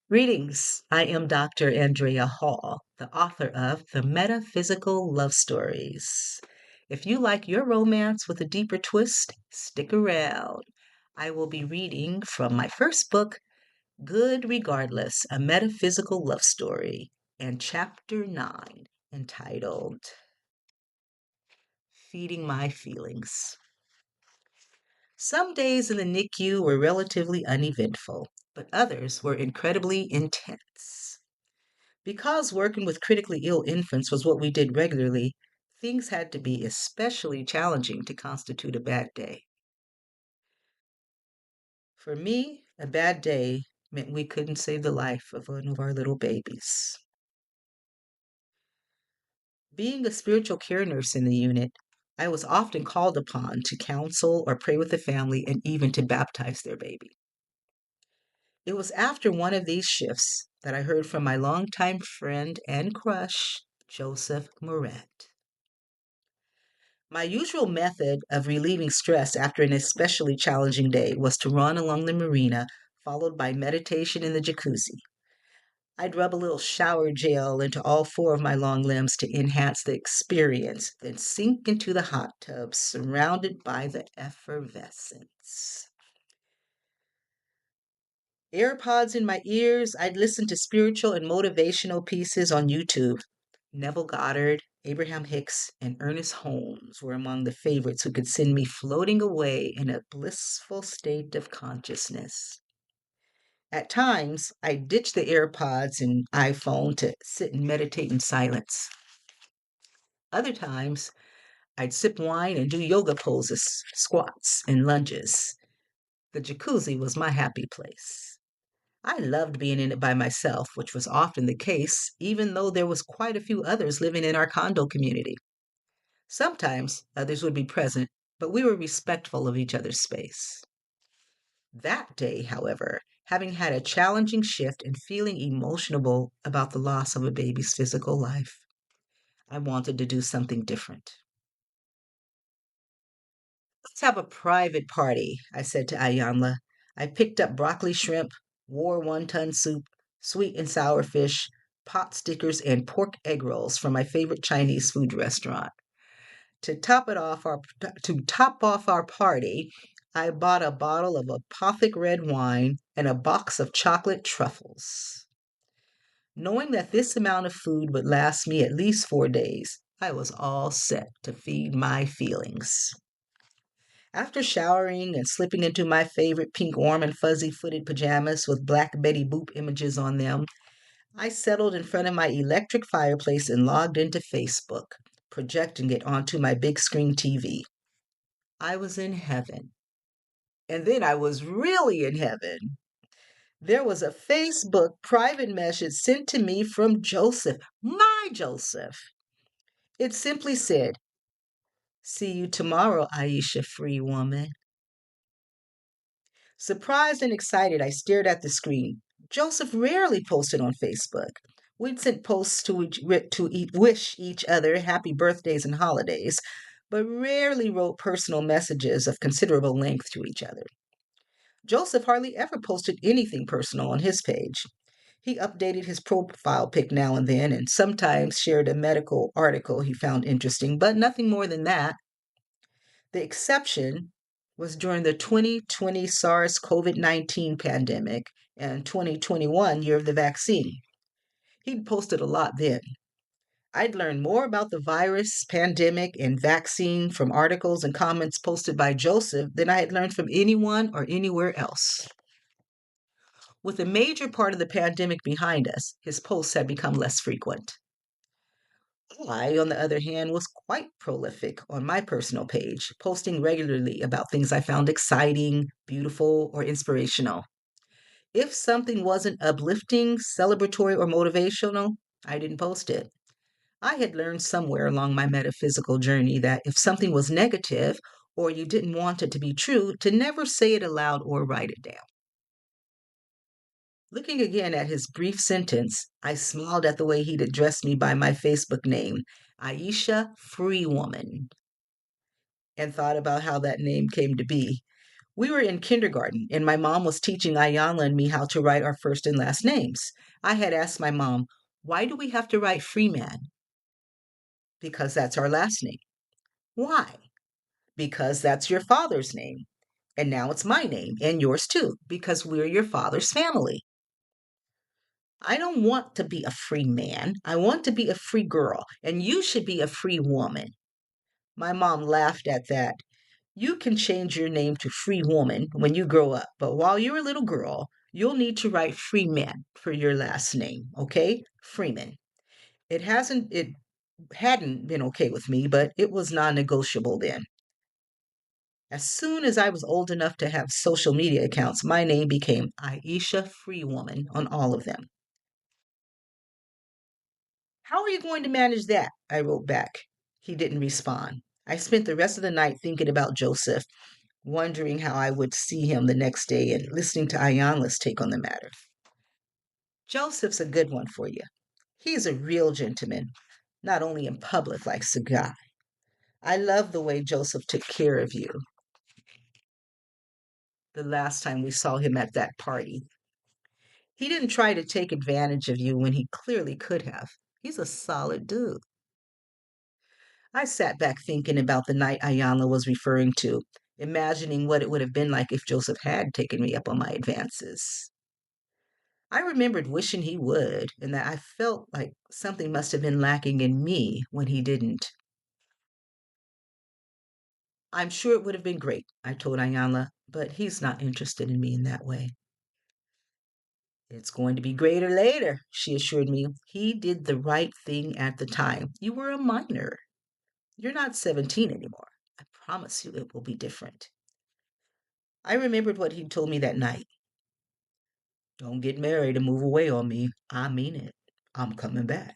Greetings. I am Dr. Andrea Hall, the author of the Metaphysical Love Stories. If you like your romance with a deeper twist, stick around. I will be reading from my first book, Good Regardless, a Metaphysical Love Story, and Chapter 9, entitled Feeding My Feelings. Some days in the NICU were relatively uneventful, but others were incredibly intense. Because working with critically ill infants was what we did regularly, things had to be especially challenging to constitute a bad day. For me, a bad day meant we couldn't save the life of one of our little babies. Being a spiritual care nurse in the unit, I was often called upon to counsel or pray with the family and even to baptize their baby. It was after one of these shifts that I heard from my longtime friend and crush, Joseph Moret. My usual method of relieving stress after an especially challenging day was to run along the marina, followed by meditation in the jacuzzi. I'd rub a little shower gel into all four of my long limbs to enhance the experience, then sink into the hot tub, surrounded by the effervescence. AirPods in my ears, I'd listen to spiritual and motivational pieces on YouTube. Neville Goddard, Abraham Hicks, and Ernest Holmes were among the favorites who could send me floating away in a blissful state of consciousness. At times, I ditched the AirPods and iPhone to sit and meditate in silence. Other times, I'd sip wine and do yoga poses, squats, and lunges. The jacuzzi was my happy place. I loved being in it by myself, which was often the case, even though there was quite a few others living in our condo community. Sometimes others would be present, but we were respectful of each other's space. That day, however, having had a challenging shift and feeling emotional about the loss of a baby's physical life, I wanted to do something different. Let's have a private party, I said to Ayanla. I picked up broccoli shrimp, war wonton soup, sweet and sour fish, pot stickers, and pork egg rolls from my favorite Chinese food restaurant. To top off our party, I bought a bottle of apothic red wine and a box of chocolate truffles. Knowing that this amount of food would last me at least 4 days, I was all set to feed my feelings. After showering and slipping into my favorite pink warm and fuzzy footed pajamas with Black Betty Boop images on them, I settled in front of my electric fireplace and logged into Facebook, projecting it onto my big screen TV. I was in heaven. And then I was really in heaven. There was a Facebook private message sent to me from Joseph, my Joseph. It simply said, "See you tomorrow, Aisha, free woman." Surprised and excited, I stared at the screen. Joseph rarely posted on Facebook. We'd sent posts wish each other happy birthdays and holidays, but rarely wrote personal messages of considerable length to each other. Joseph hardly ever posted anything personal on his page. He updated his profile pic now and then, and sometimes shared a medical article he found interesting, but nothing more than that. The exception was during the 2020 SARS COVID-19 pandemic and 2021 year of the vaccine. He'd posted a lot then. I'd learned more about the virus, pandemic, and vaccine from articles and comments posted by Joseph than I had learned from anyone or anywhere else. With a major part of the pandemic behind us, his posts had become less frequent. I, on the other hand, was quite prolific on my personal page, posting regularly about things I found exciting, beautiful, or inspirational. If something wasn't uplifting, celebratory, or motivational, I didn't post it. I had learned somewhere along my metaphysical journey that if something was negative or you didn't want it to be true, to never say it aloud or write it down. Looking again at his brief sentence, I smiled at the way he'd addressed me by my Facebook name, Aisha Free Woman, and thought about how that name came to be. We were in kindergarten, and my mom was teaching Ayanla and me how to write our first and last names. I had asked my mom, "Why do we have to write Freeman?" "Because that's our last name." "Why?" "Because that's your father's name. And now it's my name and yours too, because we're your father's family." "I don't want to be a free man. I want to be a free girl, and you should be a free woman." My mom laughed at that. "You can change your name to Free Woman when you grow up, but while you're a little girl, you'll need to write Freeman for your last name, okay? Freeman." It hadn't been okay with me, but it was non-negotiable then. As soon as I was old enough to have social media accounts, my name became Aisha Free Woman on all of them. "How are you going to manage that?" I wrote back. He didn't respond. I spent the rest of the night thinking about Joseph, wondering how I would see him the next day and listening to Ayanla's take on the matter. Joseph's a good one for you. He's a real gentleman, not only in public like Sagai. I love the way Joseph took care of you the last time we saw him at that party. He didn't try to take advantage of you when he clearly could have. He's a solid dude. I sat back thinking about the night Ayanla was referring to, imagining what it would have been like if Joseph had taken me up on my advances. I remembered wishing he would, and that I felt like something must have been lacking in me when he didn't. "I'm sure it would have been great," I told Ayanla, "but he's not interested in me in that way." "It's going to be greater later," she assured me. "He did the right thing at the time. You were a minor. You're not 17 anymore. I promise you it will be different." I remembered what he'd told me that night. "Don't get married and move away on me. I mean it. I'm coming back."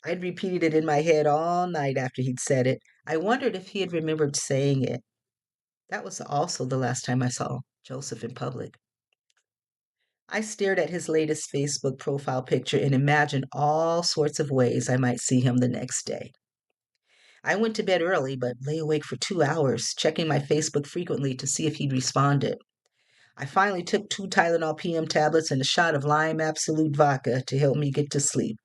I'd repeated it in my head all night after he'd said it. I wondered if he had remembered saying it. That was also the last time I saw Joseph in public. I stared at his latest Facebook profile picture and imagined all sorts of ways I might see him the next day. I went to bed early, but lay awake for 2 hours, checking my Facebook frequently to see if he'd responded. I finally took 2 Tylenol PM tablets and a shot of Lime Absolute vodka to help me get to sleep.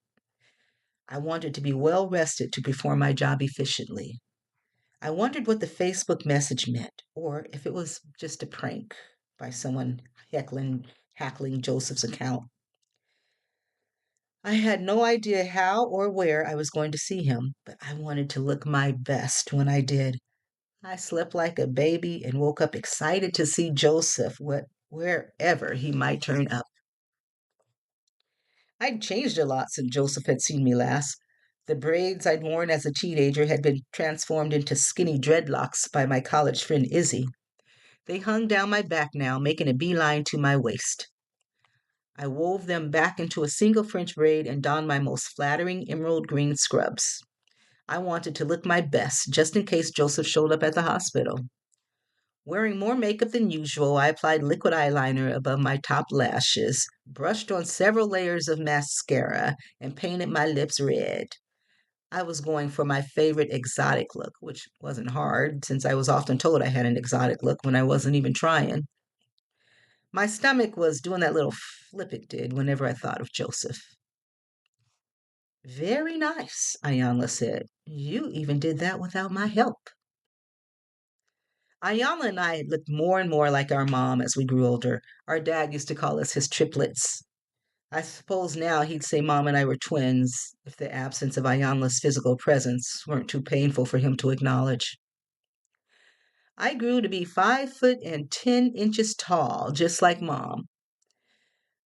I wanted to be well rested to perform my job efficiently. I wondered what the Facebook message meant, or if it was just a prank by someone hackling Joseph's account. I had no idea how or where I was going to see him, but I wanted to look my best when I did. I slept like a baby and woke up excited to see Joseph wherever he might turn up. I'd changed a lot since Joseph had seen me last. The braids I'd worn as a teenager had been transformed into skinny dreadlocks by my college friend Izzy. They hung down my back now, making a beeline to my waist. I wove them back into a single French braid and donned my most flattering emerald green scrubs. I wanted to look my best, just in case Joseph showed up at the hospital. Wearing more makeup than usual, I applied liquid eyeliner above my top lashes, brushed on several layers of mascara, and painted my lips red. I was going for my favorite exotic look, which wasn't hard since I was often told I had an exotic look when I wasn't even trying. My stomach was doing that little flip it did whenever I thought of Joseph. "Very nice," Ayanla said. "You even did that without my help." Ayanla and I had looked more and more like our mom as we grew older. Our dad used to call us his triplets. I suppose now he'd say Mom and I were twins if the absence of Ayanla's physical presence weren't too painful for him to acknowledge. I grew to be 5 foot and 10 inches tall, just like Mom.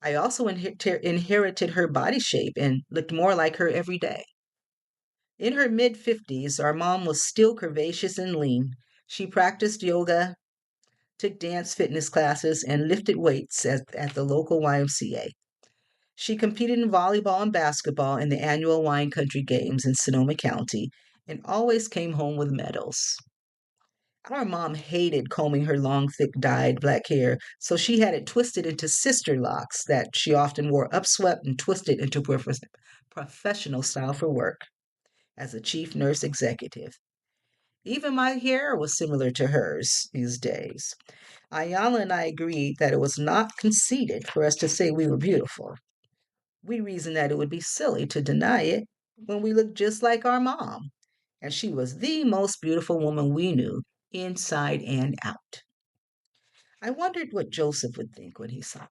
I also inherited her body shape and looked more like her every day. In her mid-50s, our mom was still curvaceous and lean. She practiced yoga, took dance fitness classes, and lifted weights at the local YMCA. She competed in volleyball and basketball in the annual Wine Country Games in Sonoma County and always came home with medals. Our mom hated combing her long, thick, dyed black hair, so she had it twisted into sister locks that she often wore upswept and twisted into professional style for work as a chief nurse executive. Even my hair was similar to hers these days. Ayala and I agreed that it was not conceited for us to say we were beautiful. We reasoned that it would be silly to deny it when we looked just like our mom, and she was the most beautiful woman we knew, inside and out. I wondered what Joseph would think when he saw it.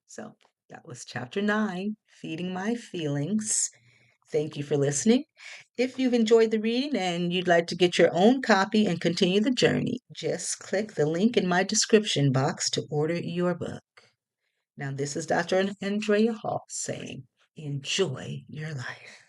So that was chapter 9, Feeding My Feelings. Thank you for listening. If you've enjoyed the reading and you'd like to get your own copy and continue the journey, just click the link in my description box to order your book. Now, this is Dr. Andrea Hall saying, enjoy your life.